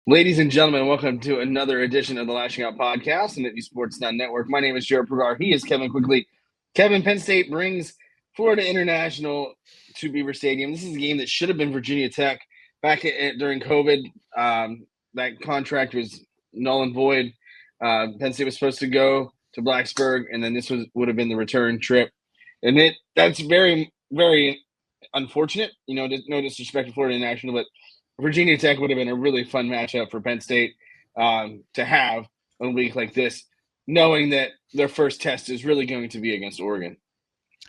Ladies and gentlemen, welcome to another edition of the Lashing Out Podcast and Nittany Sports Now Network. My name is Jarrod Prugar. He is Kevin Quigley. Kevin, Penn State brings Florida International to Beaver Stadium. This is a game that should have been Virginia Tech during COVID. That contract was null and void. Penn State was supposed to go to Blacksburg, and then this would have been the return trip. And that's very, very unfortunate. No disrespect to Florida International, but Virginia Tech would have been a really fun matchup for Penn State to have on a week like this, knowing that their first test is really going to be against Oregon.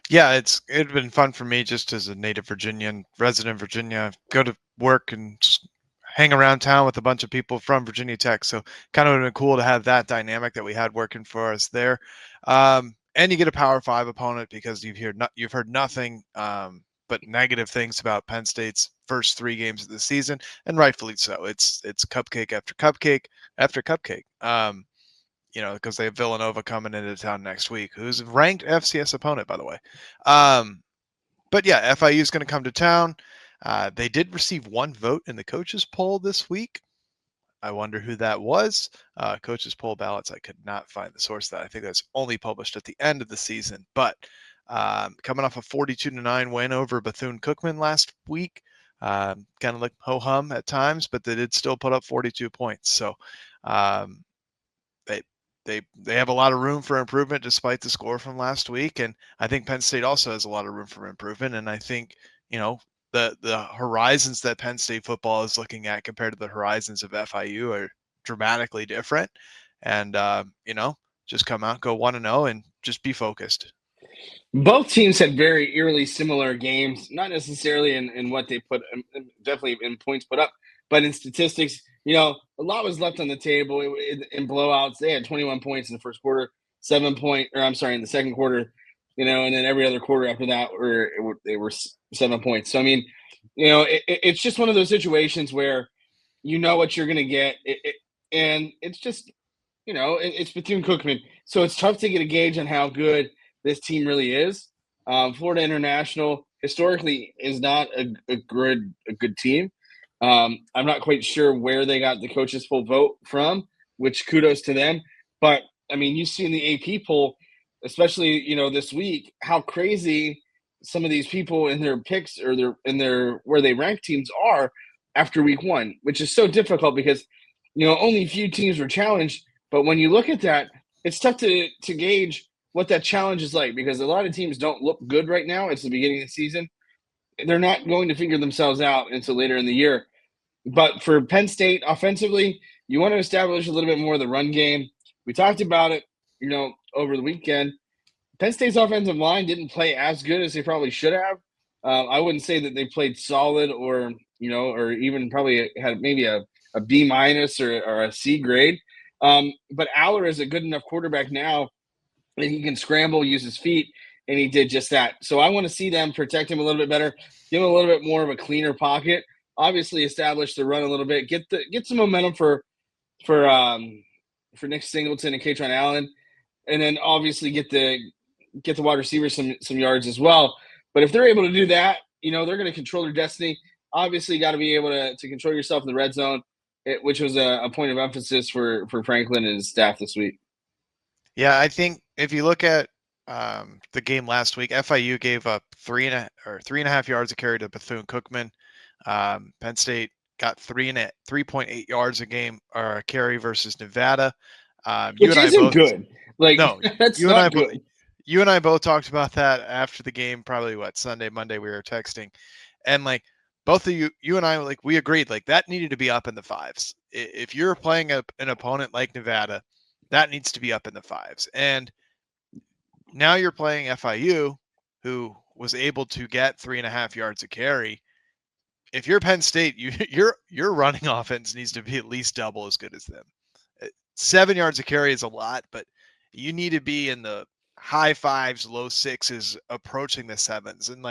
Yeah, it'd been fun for me just as a native Virginian, resident Virginia, go to work and just hang around town with a bunch of people from Virginia Tech. So kind of would have been cool to have that dynamic that we had working for us there. And you get a Power 5 opponent because you've heard nothing but negative things about Penn State's first 3 games of the season, and rightfully so. It's cupcake after cupcake after cupcake. Because they have Villanova coming into town next week, who's a ranked FCS opponent, by the way. But yeah, FIU is going to come to town. They did receive 1 vote in the coaches poll this week. I wonder who that was. Coaches poll ballots, I could not find the source of that. I think that's only published at the end of the season. But coming off a 42-9 win over Bethune-Cookman last week, kind of like ho-hum at times, but they did still put up 42 points. So they have a lot of room for improvement despite the score from last week. And I think Penn State also has a lot of room for improvement. And I think, the horizons that Penn State football is looking at compared to the horizons of FIU are dramatically different. And, just come out, go 1-0 and just be focused. Both teams had very eerily similar games, not necessarily in what they put, definitely in points put up, but in statistics. A lot was left on the table in blowouts. They had 21 points in the first quarter, in the second quarter, and then every other quarter after that they were 7 points. So, I mean, it's just one of those situations where you know what you're going to get. And it's just, it's Bethune-Cookman. So it's tough to get a gauge on how good this team really is. Florida International historically is not a good team. I'm not quite sure where they got the coaches' full vote from, which kudos to them. But I mean, you see in the AP poll, especially this week, how crazy some of these people in their picks or their where they rank teams are after week 1, which is so difficult because only a few teams were challenged. But when you look at that, it's tough to gauge what that challenge is like because a lot of teams don't look good right now. It's the beginning of the season. They're not going to figure themselves out until later in the year. But for Penn State offensively, you want to establish a little bit more of the run game. We talked about it, over the weekend. Penn State's offensive line didn't play as good as they probably should have. I wouldn't say that they played solid or even probably had maybe a B minus or a C grade. But Aller is a good enough quarterback now and he can scramble, use his feet, and he did just that. So I want to see them protect him a little bit better, give him a little bit more of a cleaner pocket. Obviously, establish the run a little bit, get some momentum for Nick Singleton and Katron Allen, and then obviously get the wide receivers some yards as well. But if they're able to do that, they're going to control their destiny. Obviously, got to be able to control yourself in the red zone, which was a point of emphasis for Franklin and his staff this week. Yeah, I think if you look at the game last week, FIU gave up 3.5 yards a carry to Bethune-Cookman. Penn State got 3.8 yards a game or a carry versus Nevada. Which isn't good. Like, no, that's not good. You and I both talked about that after the game, probably Sunday, Monday, we were texting. And both of you and I, we agreed, that needed to be up in the 5s. If you're playing an opponent like Nevada, that needs to be up in the 5s. And now you're playing FIU, who was able to get 3.5 yards a carry. If you're Penn State, your running offense needs to be at least double as good as them. 7 yards a carry is a lot, but you need to be in the high 5s, low 6s, approaching the 7s. And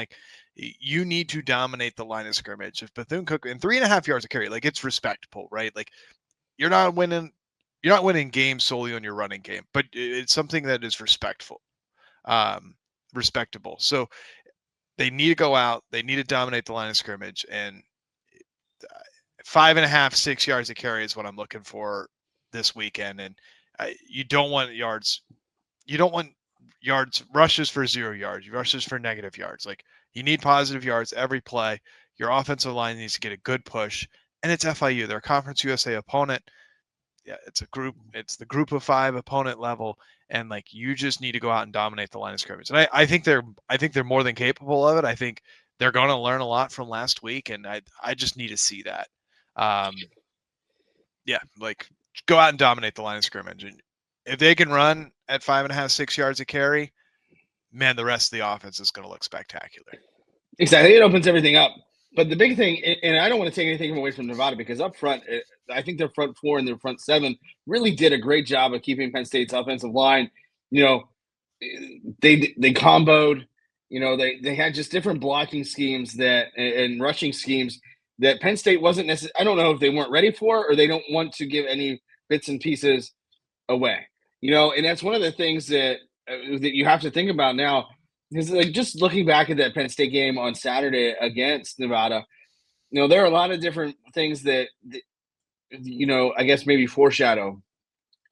you need to dominate the line of scrimmage. If Bethune-Cookman, and 3.5 yards a carry, it's respectable, right? You're not winning games solely on your running game, but it's something that is respectable. So they need to go out. They need to dominate the line of scrimmage. And 5.5, 6 yards a carry is what I'm looking for this weekend. And you don't want yards. You don't want rushes for 0 yards, rushes for negative yards. Like, you need positive yards every play. Your offensive line needs to get a good push. And it's FIU. They're a Conference USA opponent. Yeah, it's the group of 5 opponent level. And like, you just need to go out and dominate the line of scrimmage. And I think they're more than capable of it. I think they're going to learn a lot from last week. And I just need to see that. Yeah, like, go out and dominate the line of scrimmage. And if they can run at 5.5, 6 yards a carry, man, the rest of the offense is going to look spectacular. Exactly. It opens everything up. But the big thing, and I don't want to take anything away from Nevada, because up front, I think their front 4 and their front 7 really did a great job of keeping Penn State's offensive line. They comboed. They had just different blocking schemes and rushing schemes that Penn State wasn't necessarily. I don't know if they weren't ready for, or they don't want to give any bits and pieces away. And that's one of the things that you have to think about now. Because, like, just looking back at that Penn State game on Saturday against Nevada, there are a lot of different things that I guess maybe foreshadow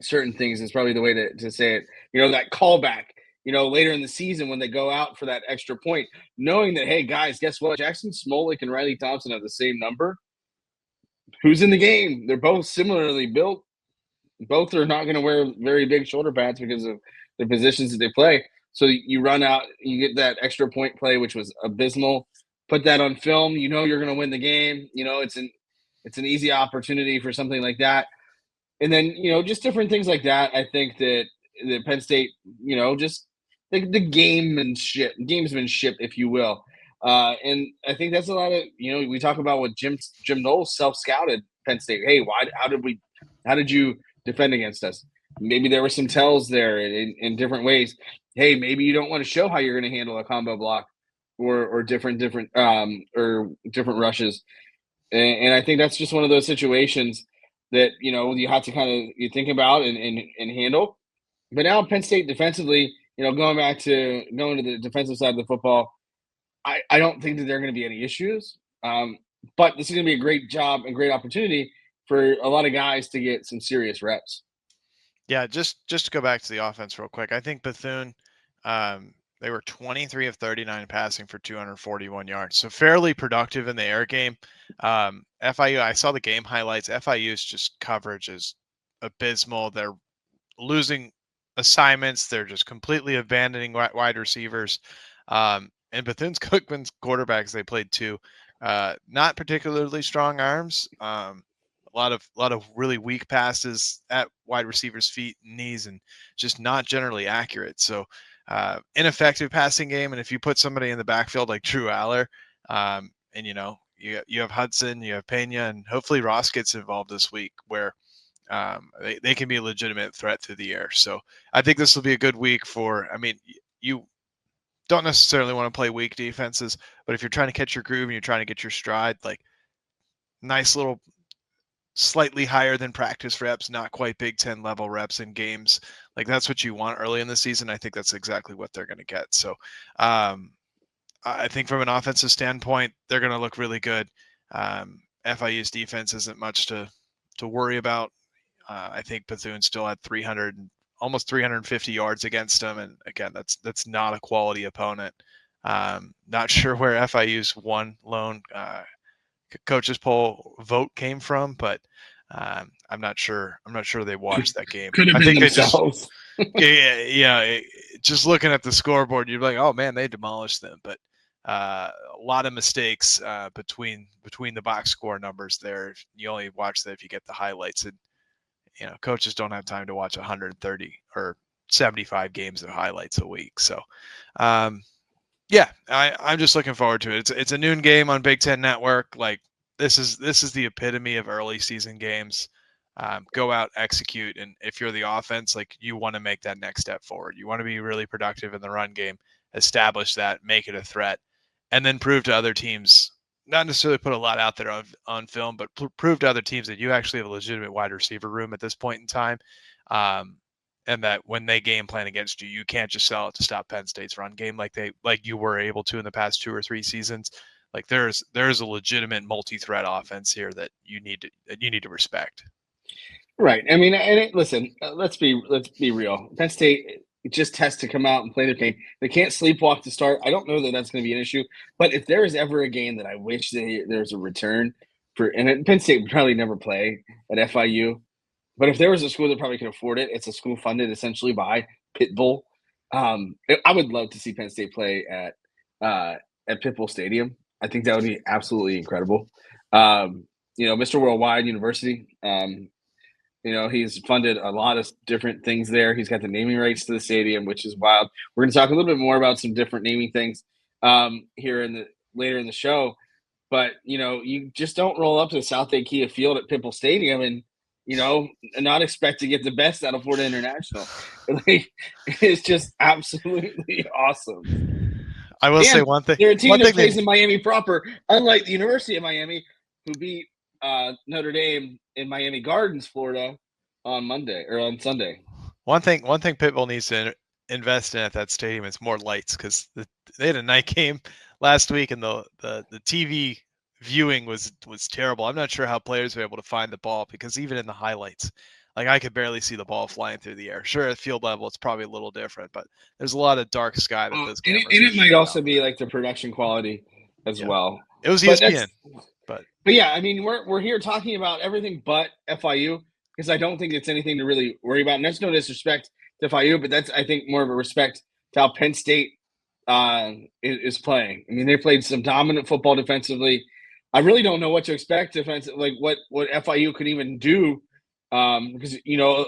certain things is probably the way to say it. That callback, later in the season when they go out for that extra point, knowing that, hey, guys, guess what? Jackson Smolik and Riley Thompson have the same number. Who's in the game? They're both similarly built. Both are not going to wear very big shoulder pads because of the positions that they play. So you run out, you get that extra point play, which was abysmal. Put that on film. You're going to win the game. It's an easy opportunity for something like that. And then, just different things like that. I think that Penn State, just the gamesmanship, if you will. And I think that's a lot of, we talk about what Jim Knowles self-scouted Penn State. Hey, how did you defend against us? Maybe there were some tells there in different ways. Hey, maybe you don't want to show how you're going to handle a combo block or different rushes. And I think that's just one of those situations that, you have to kind of think about and handle. But now Penn State defensively, going to the defensive side of the football, I don't think that there are going to be any issues. But this is going to be a great job and great opportunity for a lot of guys to get some serious reps. Yeah, just to go back to the offense real quick, I think Bethune, they were 23 of 39 passing for 241 yards, so fairly productive in the air game. FIU, I saw the game highlights. FIU's just coverage is abysmal. They're losing assignments. They're just completely abandoning wide receivers. And Bethune's Cookman's quarterbacks, they played 2, not particularly strong arms. A lot of really weak passes at wide receivers' feet and knees, and just not generally accurate. So ineffective passing game. And if you put somebody in the backfield like Drew Aller, and you have Hudson, you have Pena, and hopefully Ross gets involved this week, where they can be a legitimate threat through the air. So I think this will be a good week you don't necessarily want to play weak defenses, but if you're trying to catch your groove and you're trying to get your stride, like, nice little slightly higher than practice reps, not quite Big Ten level reps in games. Like, that's what you want early in the season. I think that's exactly what they're going to get. So I think from an offensive standpoint, they're going to look really good. FIU's defense isn't much to worry about. I think Bethune still had almost 350 yards against them. And again, that's not a quality opponent. Not sure where FIU's one lone coaches poll vote came from, but I'm not sure they watched that game. Could have been themselves. Just looking at the scoreboard, you're like, oh man, they demolished them. But a lot of mistakes between the box score numbers there. You only watch that if you get the highlights, and coaches don't have time to watch 130 or 75 games of highlights a week. So yeah, I'm just looking forward to it. It's a noon game on Big Ten Network. Like, this is the epitome of early season games. Go out, execute, and if you're the offense, like, you want to make that next step forward. You want to be really productive in the run game, establish that, make it a threat, and then prove to other teams, not necessarily put a lot out there on film, but prove to other teams that you actually have a legitimate wide receiver room at this point in time. And that when they game plan against you, you can't just sell it to stop Penn State's run game like you were able to in the past 2 or 3 seasons. Like there's a legitimate multi-threat offense here that you need to respect. Right. I mean, and listen, let's be real. Penn State just has to come out and play their game. They can't sleepwalk to start. I don't know that that's going to be an issue. But if there is ever a game that I wish there's a return for, and Penn State would probably never play at FIU, but if there was a school that probably could afford it, it's a school funded essentially by Pitbull. I would love to see Penn State play at Pitbull Stadium. I think that would be absolutely incredible. Mr. Worldwide University. He's funded a lot of different things there. He's got the naming rights to the stadium, which is wild. We're going to talk a little bit more about some different naming things here later in the show. But you just don't roll up to the South Day Kia Field at Pitbull Stadium and not expect to get the best out of Florida International. It's just absolutely awesome. I will say one thing. They're a team that plays in Miami proper, unlike the University of Miami, who beat Notre Dame in Miami Gardens, Florida, on Sunday. One thing Pitbull needs to invest in at that stadium is more lights, because they had a night game last week and the TV viewing was terrible. I'm not sure how players were able to find the ball, because even in the highlights, like I could barely see the ball flying through the air. Sure, at field level it's probably a little different, but there's a lot of dark sky that those cameras. And it might also be like the production quality as well. It was ESPN. But yeah, I mean, we're here talking about everything but FIU, because I don't think it's anything to really worry about. And that's no disrespect to FIU, but that's, I think, more of a respect to how Penn State is playing. I mean, they played some dominant football defensively. I really don't know what to expect defensively, like what FIU could even do, because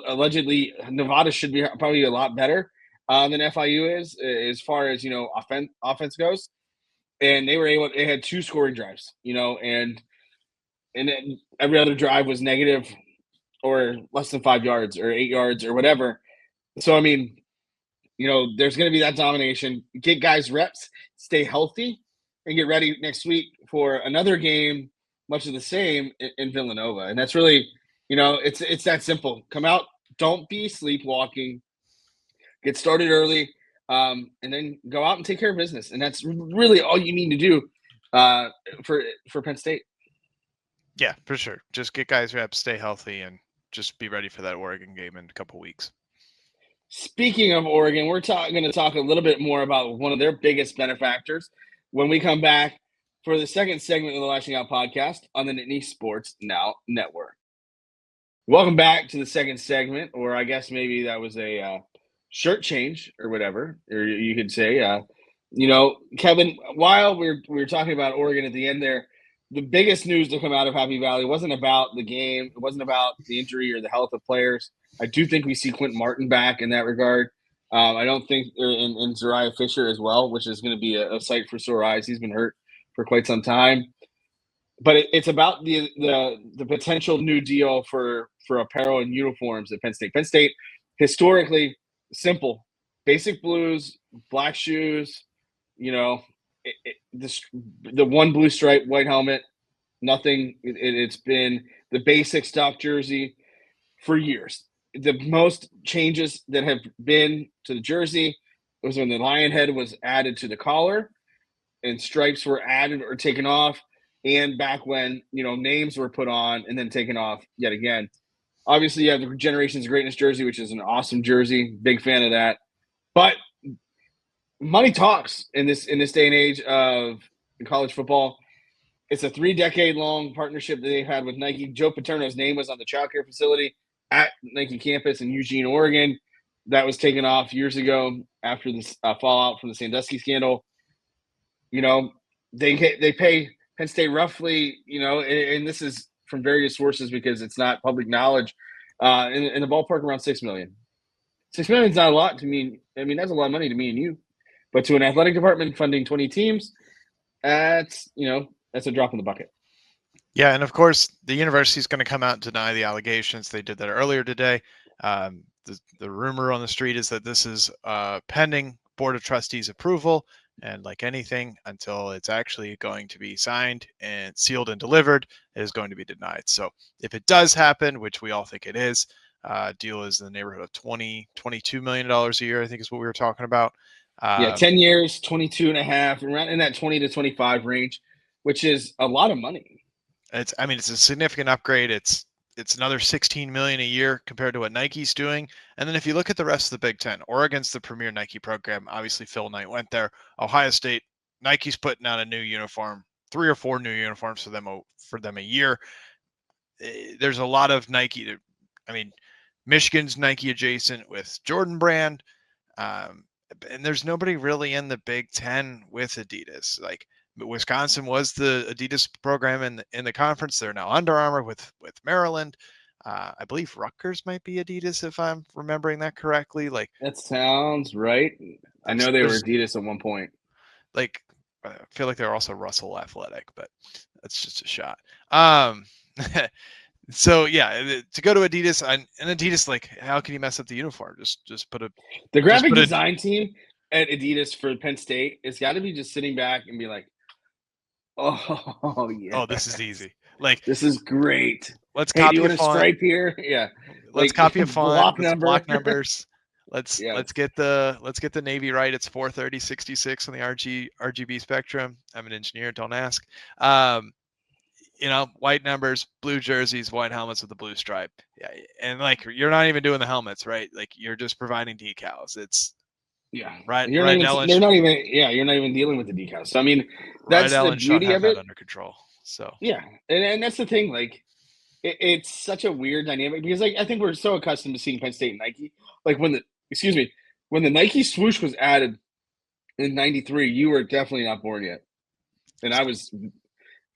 allegedly Nevada should be probably a lot better than FIU is as far as offense goes. And they had 2 scoring drives, and then every other drive was negative or less than 5 yards or 8 yards or whatever. So, I mean, there's going to be that domination. Get guys reps, stay healthy, and get ready next week for another game, much of the same in Villanova. And that's really, it's that simple. Come out, don't be sleepwalking, get started early. And then go out and take care of business. And that's really all you need to do for Penn State. Yeah, for sure. Just get guys reps, stay healthy, and just be ready for that Oregon game in a couple weeks. Speaking of Oregon, we're going to talk a little bit more about one of their biggest benefactors when we come back for the second segment of the Lasching Out Podcast on the Nittany Sports Now Network. Welcome back to the second segment, or I guess maybe that was a shirt change or whatever, or you could say, Kevin, while we were talking about Oregon at the end there, the biggest news to come out of Happy Valley wasn't about the game. It wasn't about the injury or the health of players. I do think we see Quentin Martin back in that regard. I don't think in Zariah Fisher as well, which is going to be a sight for sore eyes. He's been hurt for quite some time. But it's about the potential new deal for apparel and uniforms at Penn State. Penn State, historically, simple, basic blues, black shoes, the one blue stripe, white helmet, nothing. It's been the basic stock jersey for years. The most changes that have been to the jersey was when the lion head was added to the collar and stripes were added or taken off, and back when, names were put on and then taken off yet again. Obviously, you have the Generations of Greatness jersey, which is an awesome jersey. Big fan of that. But money talks in this day and age of college football. It's a 3-decade-long partnership that they've had with Nike. Joe Paterno's name was on the child care facility at Nike campus in Eugene, Oregon. That was taken off years ago after this fallout from the Sandusky scandal. They pay Penn State roughly, and this is from various sources because it's not public knowledge, in the ballpark around $6 million. $6 million is not a lot to me. I mean, that's a lot of money to me and you. But to an athletic department funding 20 teams, that's a drop in the bucket. Yeah, and of course, the university is going to come out and deny the allegations. They did that earlier today. The rumor on the street is that this is pending Board of Trustees approval. And like anything, until it's actually going to be signed and sealed and delivered, it is going to be denied. So if it does happen, which we all think it is, deal is in the neighborhood of $22 million a year, I think is what we were talking about. 10 years, 22 and a half, around in that 20 to 25 range. which is a lot of money. It's a significant upgrade. It's another $16 million a year compared to what Nike's doing. And then if you look at the rest of the Big Ten, Oregon's the premier Nike program. Obviously, Phil Knight went there. Ohio State, Nike's putting out a new uniform, 3 or 4 new uniforms for them a year. There's a lot of Nike. Michigan's Nike adjacent with Jordan Brand, and there's nobody really in the Big Ten with Adidas. Like Wisconsin was the Adidas program in the conference. They're now Under Armour with Maryland. I believe Rutgers might be Adidas if I'm remembering that correctly. Like that sounds right. I know they were Adidas at one point. Like I feel like they're also Russell Athletic, but that's just a shot. So yeah, to go to Adidas and Adidas, like, how can you mess up the uniform? Just put the graphic design team at Adidas for Penn State. It's got to be just sitting back and be like, oh yeah, oh, this is easy. Like, this is great. Let's copy a font. Stripe here. Yeah, let's copy a font. Block numbers. Let's get the navy right. It's 430/66 on the RGB spectrum. I'm an engineer. Don't ask. White numbers, blue jerseys, white helmets with the blue stripe. Yeah, and like you're not even doing the helmets, right? Like you're just providing decals. It's right. You're not even dealing with the decals. So I mean, that's the beauty of it. Under control. So yeah, and that's the thing. Like it's such a weird dynamic because like I think we're so accustomed to seeing Penn State and Nike. Like when the Nike swoosh was added in '93, you were definitely not born yet, and I was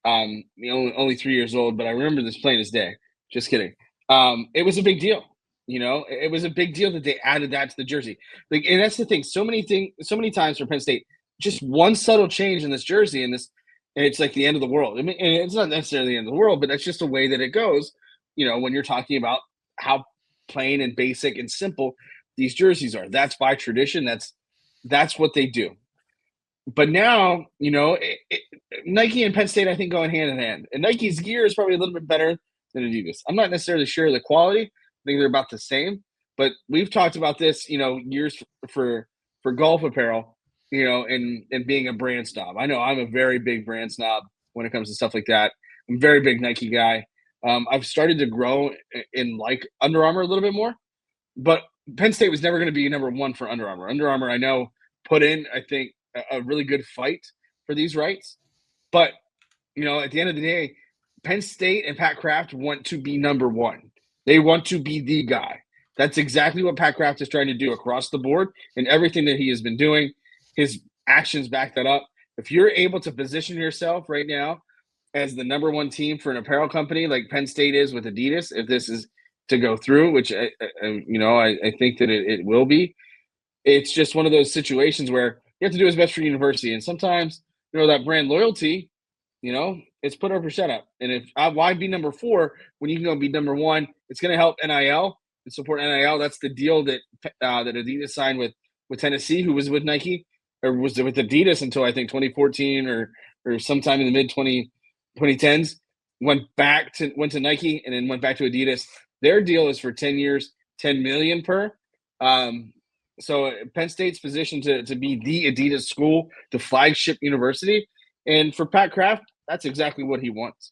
only 3 years old, but I remember this plain as day. Just kidding. It was a big deal. It was a big deal that they added that to the jersey. Like, and that's the thing. So many times for Penn State, just one subtle change in this jersey and it's like the end of the world. I mean, and it's not necessarily the end of the world, but that's just the way that it goes. When you're talking about how plain and basic and simple these jerseys are. That's by tradition. That's what they do. But now, Nike and Penn State, I think, going hand in hand. And Nike's gear is probably a little bit better than Adidas. I'm not necessarily sure of the quality. I think they're about the same. But we've talked about this, years for golf apparel, and being a brand snob. I know I'm a very big brand snob when it comes to stuff like that. I'm a very big Nike guy. I've started to grow in like Under Armour a little bit more. But Penn State was never going to be number one for Under Armour. Under Armour, I know, put in, I think, a really good fight for these rights. But, at the end of the day, Penn State and Pat Kraft want to be number one. They want to be the guy. That's exactly what Pat Kraft is trying to do across the board, and everything that he has been doing. His actions back that up. If you're able to position yourself right now as the number one team for an apparel company like Penn State is with Adidas, if this is to go through, which I think that it will be, it's just one of those situations where you have to do what's best for university. And sometimes, that brand loyalty, it's put up or shut up. And why be number 4 when you can go be number 1? It's going to help NIL and support NIL. That's the deal that Adidas signed with Tennessee, who was with Nike, or was with Adidas until I think 2014 or sometime in the mid 2010s. Went to Nike and then went back to Adidas. Their deal is for 10 years, $10 million per. So Penn State's positioned to be the Adidas school, the flagship university. And for Pat Kraft, that's exactly what he wants.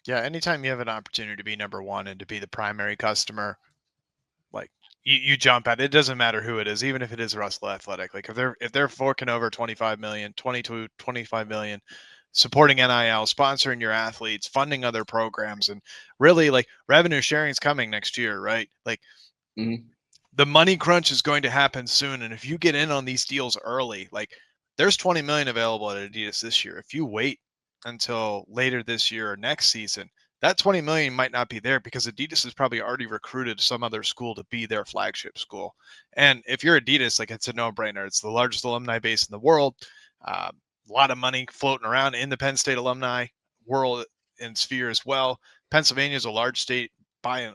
Yeah, anytime you have an opportunity to be number one and to be the primary customer, like you jump at it. It doesn't matter who it is, even if it is Russell Athletic. Like if they're forking over 25 million, 22, 25 million, supporting NIL, sponsoring your athletes, funding other programs, and really like revenue sharing is coming next year, right? Like the money crunch is going to happen soon. And if you get in on these deals early, like there's 20 million available at Adidas this year. If you wait until later this year or next season, that 20 million might not be there because Adidas has probably already recruited some other school to be their flagship school. And if you're Adidas, like it's a no-brainer. It's the largest alumni base in the world. A lot of money floating around in the Penn State alumni world and sphere as well. Pennsylvania is a large state by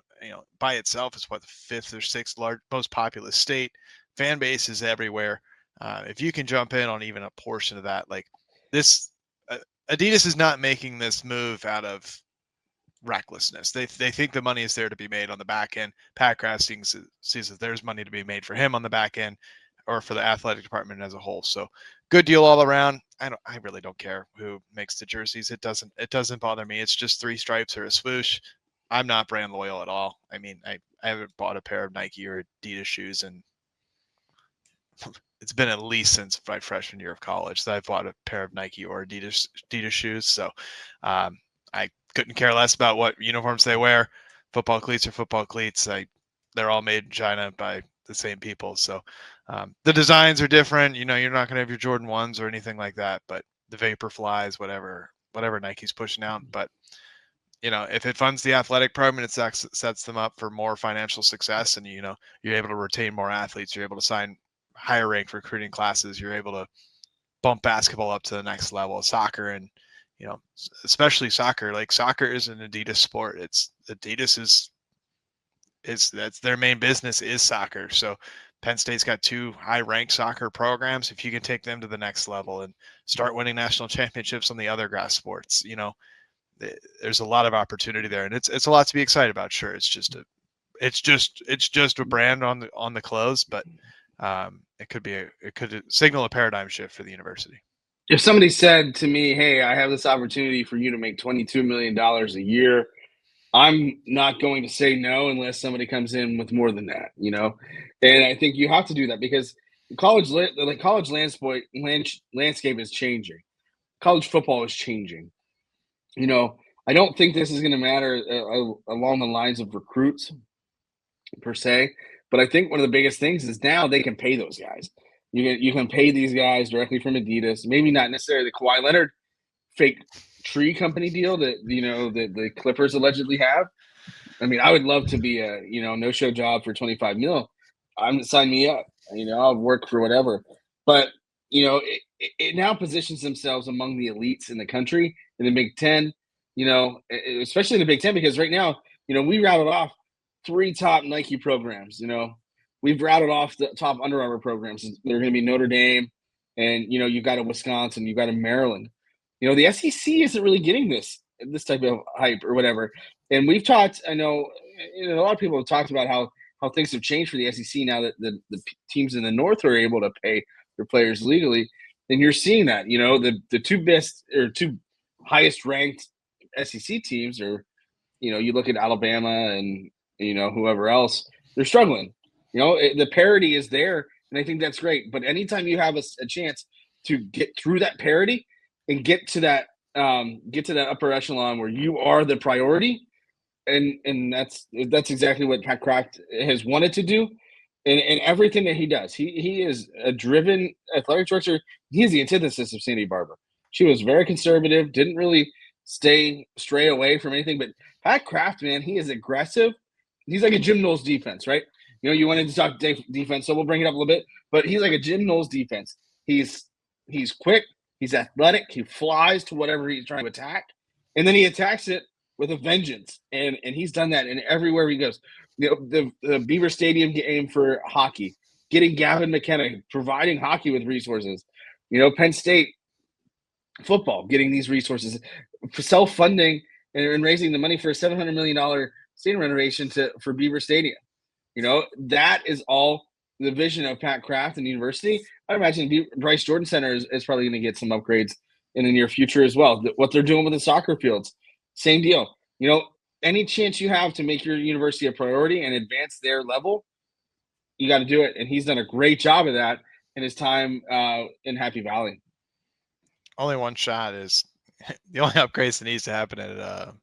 itself. It's what, the 5th or 6th most populous state. Fan base is everywhere. If you can jump in on even a portion of that, like this, Adidas is not making this move out of recklessness. They think the money is there to be made on the back end. Pat Kraft sees that there's money to be made for him on the back end. or for the athletic department as a whole. So good deal all around. I really don't care who makes the jerseys. It doesn't bother me. It's just 3 stripes or a swoosh. I'm not brand loyal at all. I mean, I haven't bought a pair of Nike or Adidas shoes, and it's been at least since my freshman year of college that I've bought a pair of Nike or Adidas shoes. So I couldn't care less about what uniforms they wear. Football cleats are football cleats. They're all made in China by the same people. So the designs are different. You're not going to have your Jordan 1s or anything like that, but the Vapor Flies, whatever Nike's pushing out. But if it funds the athletic program, it sets them up for more financial success, and you're able to retain more athletes. You're able to sign higher ranked recruiting classes. You're able to bump basketball up to the next level. Soccer, and especially soccer. Like, soccer is an Adidas sport. Adidas is that's their main business is soccer. So Penn State's got 2 high-ranked soccer programs. If you can take them to the next level and start winning national championships on the other grass sports, there's a lot of opportunity there, and it's a lot to be excited about. Sure, it's just a brand on the clothes, but it could signal a paradigm shift for the university. If somebody said to me, "Hey, I have this opportunity for you to make $22 million a year," I'm not going to say no unless somebody comes in with more than that, And I think you have to do that because the college landscape is changing. College football is changing. I don't think this is going to matter along the lines of recruits per se, but I think one of the biggest things is now they can pay those guys. You can pay these guys directly from Adidas. Maybe not necessarily the Kawhi Leonard fake tree company deal that the Clippers allegedly have. I mean, I would love to be a no-show job for 25 mil. Sign me up. I'll work for whatever. But it now positions themselves among the elites in the country in the Big Ten. Especially in the Big Ten, because right now, we routed off 3 top Nike programs. We've routed off the top Under Armour programs. They're going to be Notre Dame, and you've got a Wisconsin, you've got a Maryland. The SEC isn't really getting this type of hype or whatever. And we've talked. I know, a lot of people have talked about how things have changed for the SEC now that the teams in the North are able to pay their players legally. And you're seeing that. The 2 best or 2 highest ranked SEC teams are, you look at Alabama and whoever else, they're struggling. The parity is there, and I think that's great. But anytime you have a chance to get through that parity and get to that upper echelon where you are the priority, and that's exactly what Pat Kraft has wanted to do, and everything that he does. He is a driven athletic director. He is the antithesis of Sandy Barber. She was very conservative, didn't really stray away from anything. But Pat Kraft, man, he is aggressive. He's like a Jim Knowles defense, right? You wanted to talk defense, so we'll bring it up a little bit. But he's like a Jim Knowles defense. He's quick. He's athletic. He flies to whatever he's trying to attack, and then he attacks it with a vengeance. And he's done that in everywhere he goes. The Beaver Stadium game for hockey, getting Gavin McKenna, providing hockey with resources. Penn State football, getting these resources, self-funding and raising the money for a $700 million stadium renovation for Beaver Stadium. That is all the vision of Pat Kraft and the university. I imagine Bryce Jordan Center is probably going to get some upgrades in the near future as well. What they're doing with the soccer fields, same deal. Any chance you have to make your university a priority and advance their level, you got to do it. And he's done a great job of that in his time in Happy Valley. Only one shot is the only upgrades that needs to happen at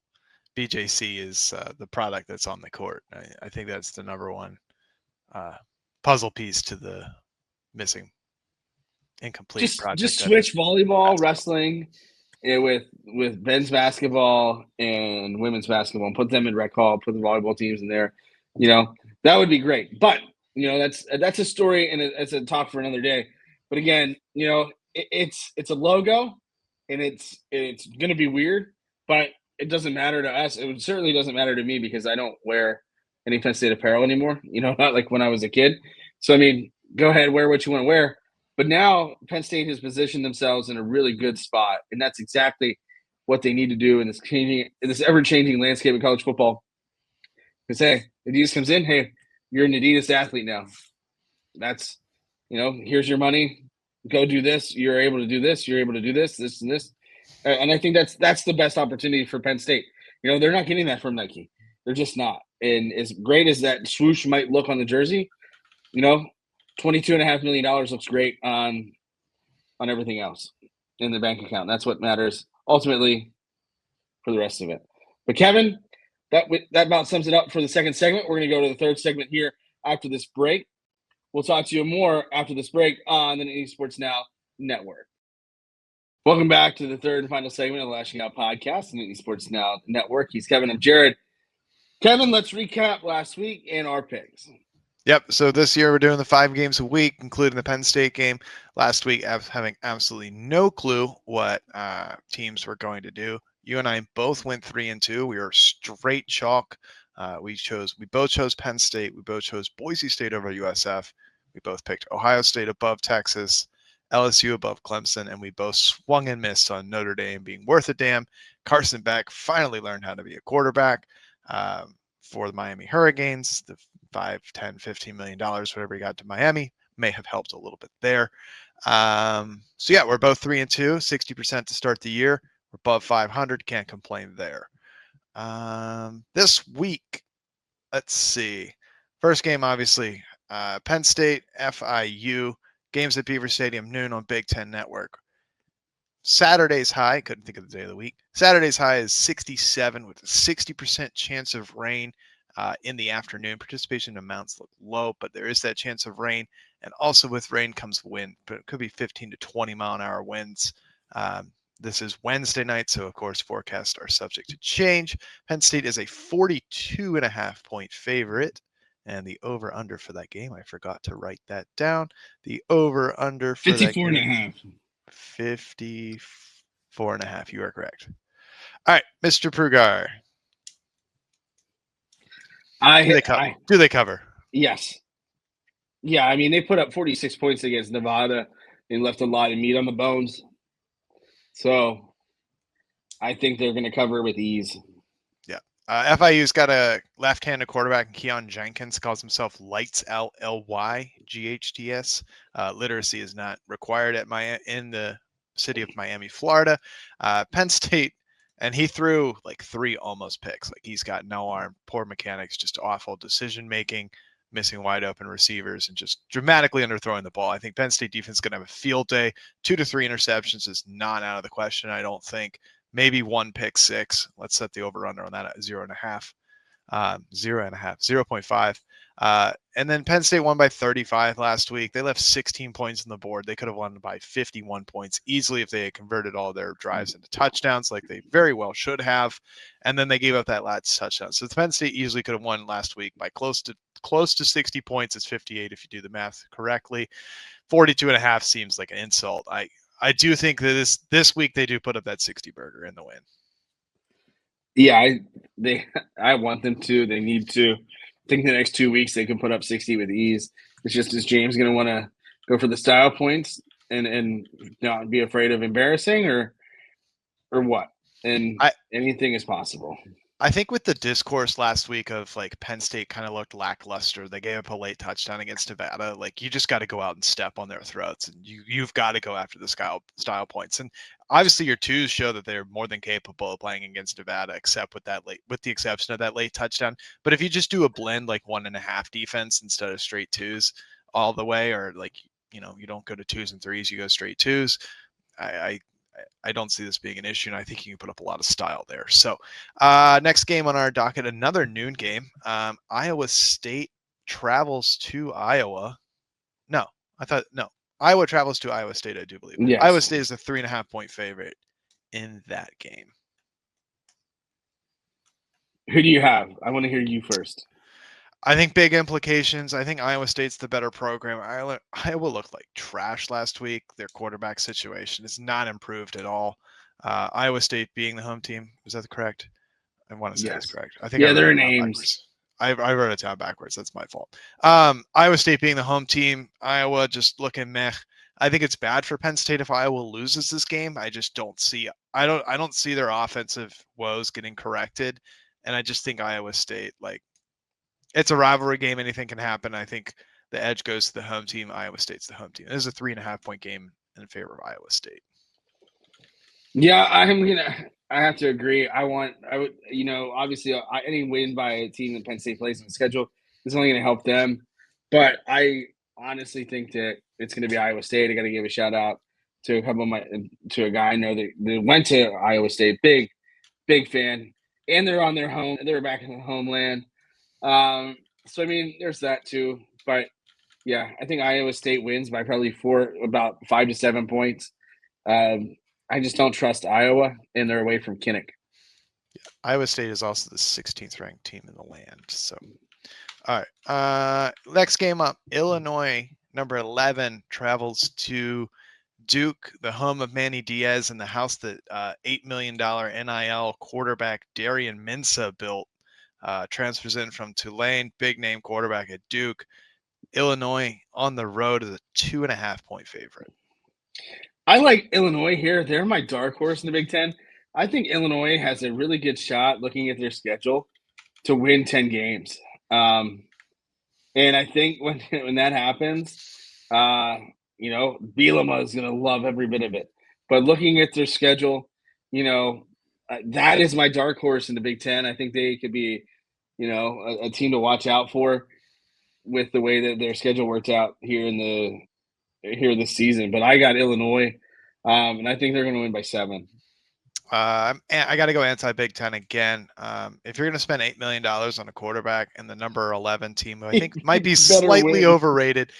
BJC is the product that's on the court. I think that's the number one puzzle piece to the missing incomplete project. Just switch volleyball, wrestling with men's basketball and women's basketball and put them in rec hall, put the volleyball teams in there. That would be great. But, that's a story and it's a talk for another day. But again, it's a logo and it's going to be weird, but it doesn't matter to us. It certainly doesn't matter to me because I don't wear any Penn State apparel anymore, not like when I was a kid. So, I mean, go ahead, wear what you want to wear. But now Penn State has positioned themselves in a really good spot, and that's exactly what they need to do in this ever-changing landscape of college football. Because, hey, Adidas comes in, hey, you're an Adidas athlete now. That's here's your money. Go do this. You're able to do this. You're able to do this, this, and this. And I think that's the best opportunity for Penn State. They're not getting that from Nike. They're just not. And as great as that swoosh might look on the jersey, $22.5 million looks great on everything else in the bank account. That's what matters ultimately for the rest of it. But Kevin, that about sums it up for the second segment. We're going to go to the third segment here after this break. We'll talk to you more after this break on the Nittany Sports Now Network. Welcome back to the third and final segment of the Lasching Out Podcast, the Nittany Sports Now Network. He's Kevin. I'm Jarrod. Kevin, let's recap last week and our picks. Yep. So this year we're doing the 5 games a week, including the Penn State game. Last week, having absolutely no clue what teams were going to do. You and I both went 3-2. We were straight chalk. We both chose Penn State. We both chose Boise State over USF. We both picked Ohio State above Texas, LSU above Clemson, and we both swung and missed on Notre Dame being worth a damn. Carson Beck finally learned how to be a quarterback for the Miami Hurricanes. The $5, $10, $15 million, whatever he got to Miami, may have helped a little bit there. So yeah, we're both 3-2, 60% to start the year. We're above 500. Can't complain there. This week, let's see. First game, obviously, Penn State, FIU. Games at Beaver Stadium, noon on Big Ten Network. Saturday's high, couldn't think of the day of the week. Saturday's high is 67 with a 60% chance of rain in the afternoon. Participation amounts look low, but there is that chance of rain. And also with rain comes wind, but it could be 15 to 20 mile an hour winds. This is Wednesday night, so of course forecasts are subject to change. Penn State is a 42.5 point favorite. And the over-under for that game, I forgot to write that down. The over-under for 54.5. 54.5. You are correct. All right, Mr. Prugar. Do they cover? Yes. Yeah, I mean, they put up 46 points against Nevada and left a lot of meat on the bones. So I think they're going to cover with ease. FIU's got a left-handed quarterback, Keon Jenkins, calls himself Lights Out LYGHTS. Literacy is not required in the city of Miami, Florida. Penn State, and he threw like 3 almost picks. Like he's got no arm, poor mechanics, just awful decision-making, missing wide open receivers, and just dramatically underthrowing the ball. I think Penn State defense is going to have a field day. 2 to 3 interceptions is not out of the question, I don't think. Maybe 1 pick 6. Let's set the over-under on that at 0.5. 0.5. And then Penn State won by 35 last week. They left 16 points on the board. They could have won by 51 points easily if they had converted all their drives into touchdowns, like they very well should have. And then they gave up that last touchdown. So the Penn State easily could have won last week by close to 60 points. It's 58 if you do the math correctly. 42.5 seems like an insult. I do think that this week they do put up that 60 burger in the win. Yeah, I want them to. They need to. I think the next 2 weeks they can put up 60 with ease. It's just, is James going to want to go for the style points and not be afraid of embarrassing or what? And anything is possible. I think with the discourse last week of like Penn State kind of looked lackluster. They gave up a late touchdown against Nevada. Like you just got to go out and step on their throats, and you've got to go after the style points. And obviously your twos show that they're more than capable of playing against Nevada, except with the exception of that late touchdown. But if you just do a blend like 1.5 defense instead of straight twos all the way, or like you don't go to 2s and 3s, you go straight 2s. I don't see this being an issue, and I think you can put up a lot of style there. So next game on our docket, another noon game. Iowa State travels to Iowa. Iowa travels to Iowa State, I do believe. Yes. Iowa State is a 3.5 point favorite in that game. Who do you have? I want to hear you first. I think big implications. I think Iowa State's the better program. Iowa looked like trash last week. Their quarterback situation is not improved at all. Iowa State being the home team. Is that correct? I want to say that's correct. I think their names. I wrote it down backwards. That's my fault. Iowa State being the home team. Iowa just looking meh. I think it's bad for Penn State if Iowa loses this game. I just don't see. I don't see their offensive woes getting corrected, and I just think Iowa State, like, it's a rivalry game. Anything can happen. I think the edge goes to the home team. Iowa State's the home team. This is a 3.5-point game in favor of Iowa State. Yeah, I have to agree. Obviously, any win by a team that Penn State plays on the schedule is only going to help them. But I honestly think that it's going to be Iowa State. I got to give a shout out to a guy I know that went to Iowa State. Big fan, and they're on their home. They're back in the homeland. So I mean, there's that too. But yeah, I think Iowa State wins by probably about 5 to 7 points. I just don't trust Iowa, and they're away from Kinnick. Yeah, Iowa State is also the 16th ranked team in the land. So, all right. Next game up, Illinois, number 11, travels to Duke, the home of Manny Diaz, and the house that $8 million NIL quarterback Darian Mensah built. Transfers in from Tulane, big name quarterback at Duke. Illinois on the road is a 2.5-point favorite. I like Illinois here. They're my dark horse in the Big Ten. I think Illinois has a really good shot, looking at their schedule, to win 10 games. And I think when that happens, Bielema is going to love every bit of it. But looking at their schedule, that is my dark horse in the Big Ten. I think they could be, a team to watch out for with the way that their schedule worked out here this season. But I got Illinois, and I think they're going to win by 7. I got to go anti-Big Ten again. If you're going to spend $8 million on a quarterback and the number 11 team, who I think might be slightly overrated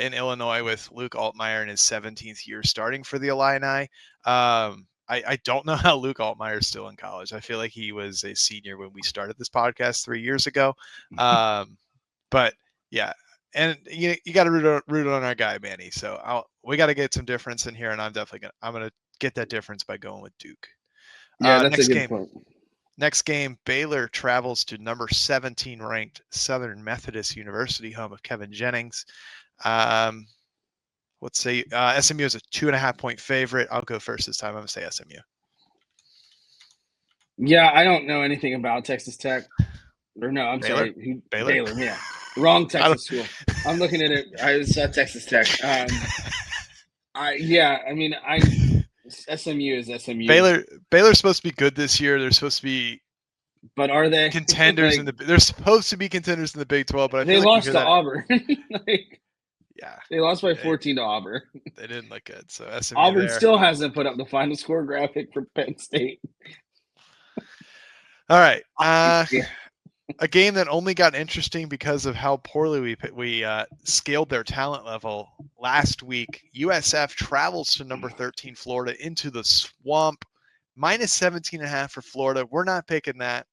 in Illinois with Luke Altmaier in his 17th year starting for the Illini. I don't know how Luke Altmaier is still in college. I feel like he was a senior when we started this podcast 3 years ago. But yeah. And you got to root on our guy, Manny. So we got to get some difference in here, and I'm going to get that difference by going with Duke. Yeah, that's a good point. Next game, Baylor travels to number 17 ranked Southern Methodist University, home of Kevin Jennings. Let's say SMU is a 2.5-point favorite. I'll go first this time. I'm going to say SMU. Yeah, I don't know anything about Texas Tech. Or no, I'm Baylor? sorry. Baylor, yeah. Wrong Texas school. I'm looking at it. I saw Texas Tech. SMU is SMU. Baylor's supposed to be good this year. They're supposed to be, but are they contenders they're supposed to be contenders in the Big 12? But they lost to Auburn. Yeah, they lost by 14 to Auburn. They didn't look good. So SMU Auburn still hasn't put up the final score graphic for Penn State. All right. A game that only got interesting because of how poorly we scaled their talent level last week. USF travels to number 13 Florida into the swamp. Minus 17.5 for Florida. We're not picking that.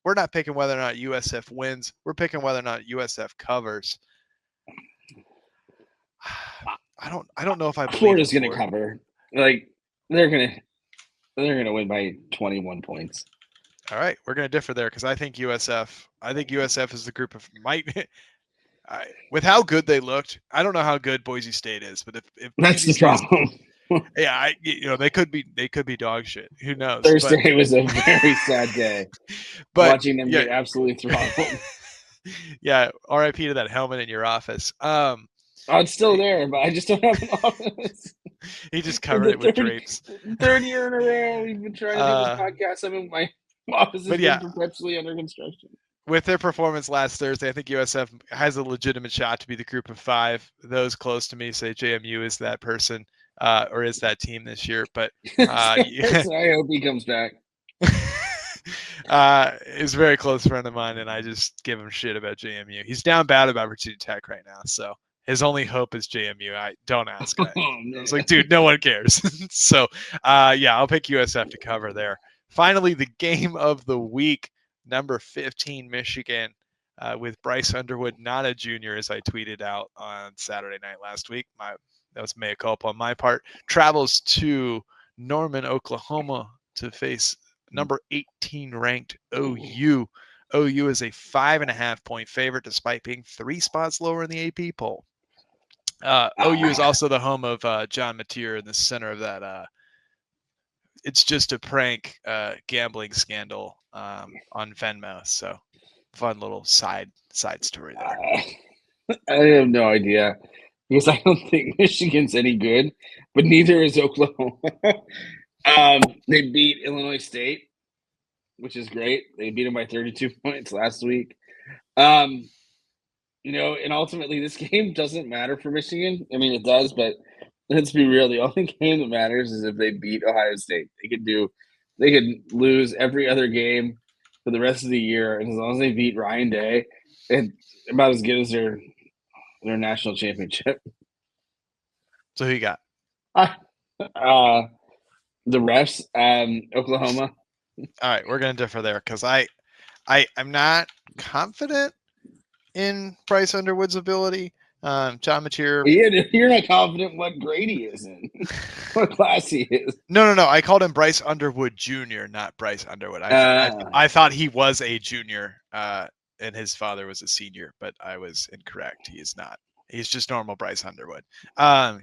We're not picking whether or not USF wins. We're picking whether or not USF covers. I don't know if I believe Florida's going to cover. Like they're going to win by 21 points. All right, we're going to differ there because I think USF is the group of with how good they looked. I don't know how good Boise State is, but if that's the problem. Yeah, they could be dog shit. Who knows? Thursday was a very sad day. But watching them get absolutely throttled. Yeah, RIP to that helmet in your office. It's still there, but I just don't have an office. He just covered it with drapes. Third year in a row, we've been trying to do this podcast. I'm in my office has been perpetually under construction. With their performance last Thursday, I think USF has a legitimate shot to be the group of 5. Those close to me say JMU is that person or is that team this year. But I hope he comes back. Is a very close friend of mine, and I just give him shit about JMU. He's down bad about Virginia Tech right now, so his only hope is JMU. I don't ask. I was like, dude, no one cares. So, I'll pick USF to cover there. Finally, the game of the week, number 15, Michigan, with Bryce Underwood, not a junior, as I tweeted out on Saturday night last week. That was mea culpa on my part. Travels to Norman, Oklahoma to face number 18 ranked OU. OU is a 5.5-point favorite despite being 3 spots lower in the AP poll. OU is also the home of John Mateer in the center of that it's just a prank gambling scandal on Venmo. So fun little side story there. I have no idea because I don't think Michigan's any good, but neither is Oklahoma. They beat Illinois State, which is great. They beat them by 32 points last week. Um, and ultimately this game doesn't matter for Michigan. I mean, it does, but let's be real. The only game that matters is if they beat Ohio State. They could lose every other game for the rest of the year, and as long as they beat Ryan Day, it's about as good as their national championship. So who you got? The refs, Oklahoma. All right, we're gonna differ there because I'm not confident in Bryce Underwood's ability. John Mateer. You're not confident what grade he is in, what class he is. No. I called him Bryce Underwood Jr., not Bryce Underwood. I thought he was a junior, and his father was a senior, but I was incorrect. He is not. He's just normal Bryce Underwood.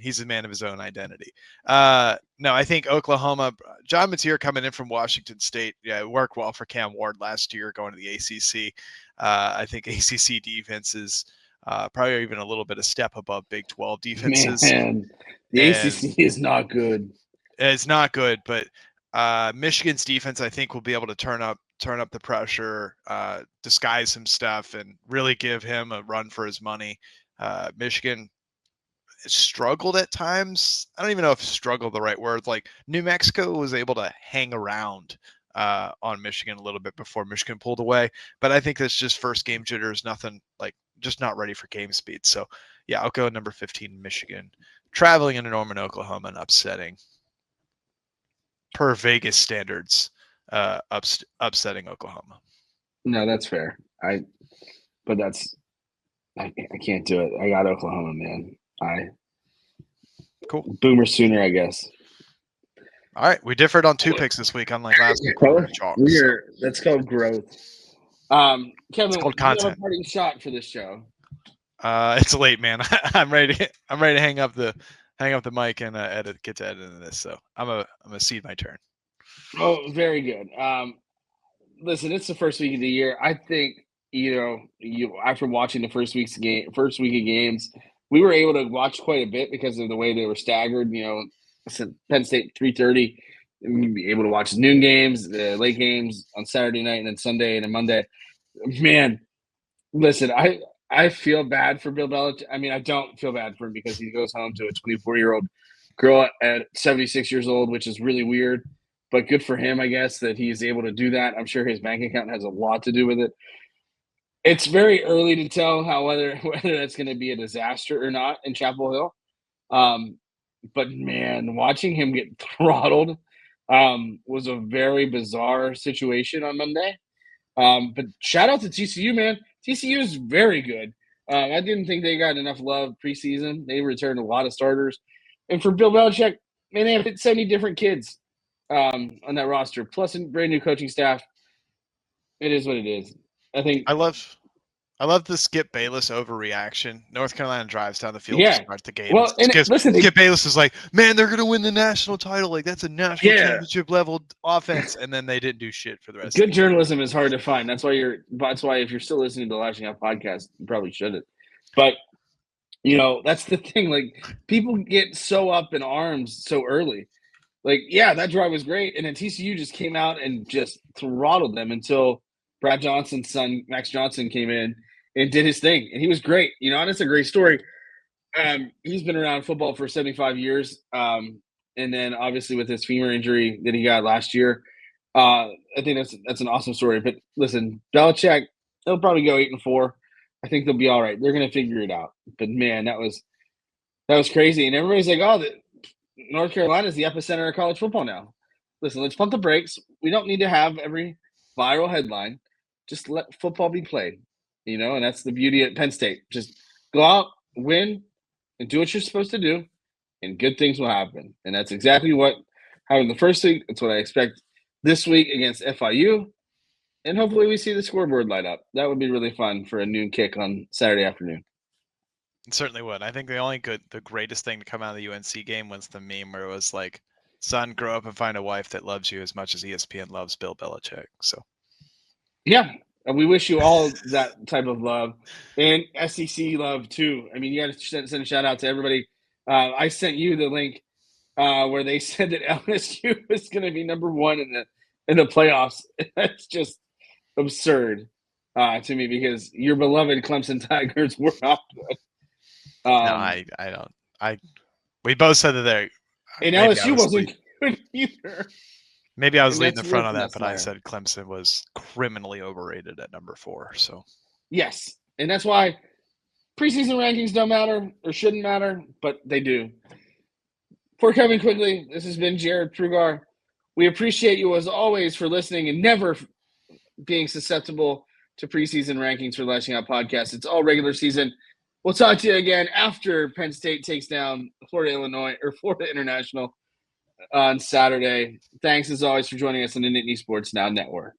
He's a man of his own identity. No, I think Oklahoma, John Mateer coming in from Washington State, it worked well for Cam Ward last year going to the ACC. I think ACC defenses probably even a little bit of step above Big 12 defenses. Man, the ACC is not good. It's not good, but Michigan's defense, I think, will be able to turn up the pressure, disguise some stuff, and really give him a run for his money. Michigan struggled at times. I don't even know if struggle the right word. Like New Mexico was able to hang around on Michigan a little bit before Michigan pulled away. But I think that's just first game jitters, nothing like just not ready for game speed. So yeah, I'll go number 15, Michigan, traveling into Norman, Oklahoma, and upsetting per Vegas standards, upsetting Oklahoma. No, that's fair. I can't do it. I got Oklahoma, man. Cool. Boomer Sooner, I guess. All right, we differed on 2 picks this week, unlike last week. That's called growth. Kevin, it's called content. You have a parting shot for this show. It's late, man. I'm ready to hang up the mic and get to editing this. So I'm gonna cede my turn. Oh, very good. Listen, it's the first week of the year. I think after watching the first week of games, we were able to watch quite a bit because of the way they were staggered. Penn State 3:30. We'd be able to watch the noon games, the late games on Saturday night, and then Sunday and then Monday. Man, listen, I feel bad for Bill Belichick. I mean, I don't feel bad for him because he goes home to a 24-year-old girl at 76 years old, which is really weird. But good for him, I guess, that he's able to do that. I'm sure his bank account has a lot to do with it. It's very early to tell whether that's going to be a disaster or not in Chapel Hill. But man, watching him get throttled was a very bizarre situation on Monday. But shout out to TCU, man. TCU is very good. I didn't think they got enough love preseason. They returned a lot of starters. And for Bill Belichick, man, they have 70 different kids on that roster, plus a brand new coaching staff. It is what it is. I love the Skip Bayless overreaction. North Carolina drives down the field to start the game. Well, Skip Bayless is like, man, they're going to win the national title. Like, that's a national championship level offense. And then they didn't do shit for the rest of the Good journalism is hard to find. That's why if you're still listening to the Lasching Out Podcast, you probably shouldn't. But, that's the thing. Like, people get so up in arms so early. Like, yeah, that drive was great. And then TCU just came out and just throttled them until Brad Johnson's son, Max Johnson, came in and did his thing. And he was great. And it's a great story. He's been around football for 75 years. And then obviously with his femur injury that he got last year, I think that's an awesome story. But listen, Belichick, they'll probably go 8-4. I think they'll be all right. They're going to figure it out. But man, that was crazy. And everybody's like, oh, North Carolina is the epicenter of college football now. Listen, let's pump the brakes. We don't need to have every viral headline. Just let football be played, and that's the beauty at Penn State. Just go out, win, and do what you're supposed to do, and good things will happen. And that's exactly what happened the first week. That's what I expect this week against FIU. And hopefully we see the scoreboard light up. That would be really fun for a noon kick on Saturday afternoon. It certainly would. I think the greatest thing to come out of the UNC game was the meme where it was like, son, grow up and find a wife that loves you as much as ESPN loves Bill Belichick. So, yeah, And we wish you all that type of love and SEC love too. I mean, you got to send a shout out to everybody. I sent you the link where they said that LSU is going to be number 1 in the playoffs. That's just absurd to me because your beloved Clemson Tigers were not good. No, I don't. We both said that they. And LSU wasn't good either. Maybe I was leading the front on that, but I said Clemson was criminally overrated at number 4. So yes, and that's why preseason rankings don't matter or shouldn't matter, but they do. For Kevin Quigley, this has been Jarrod Prugar. We appreciate you as always for listening and never being susceptible to preseason rankings for Lasching Out Podcast. It's all regular season. We'll talk to you again after Penn State takes down Florida International on Saturday. Thanks as always for joining us on the Nittany Sports Now Network.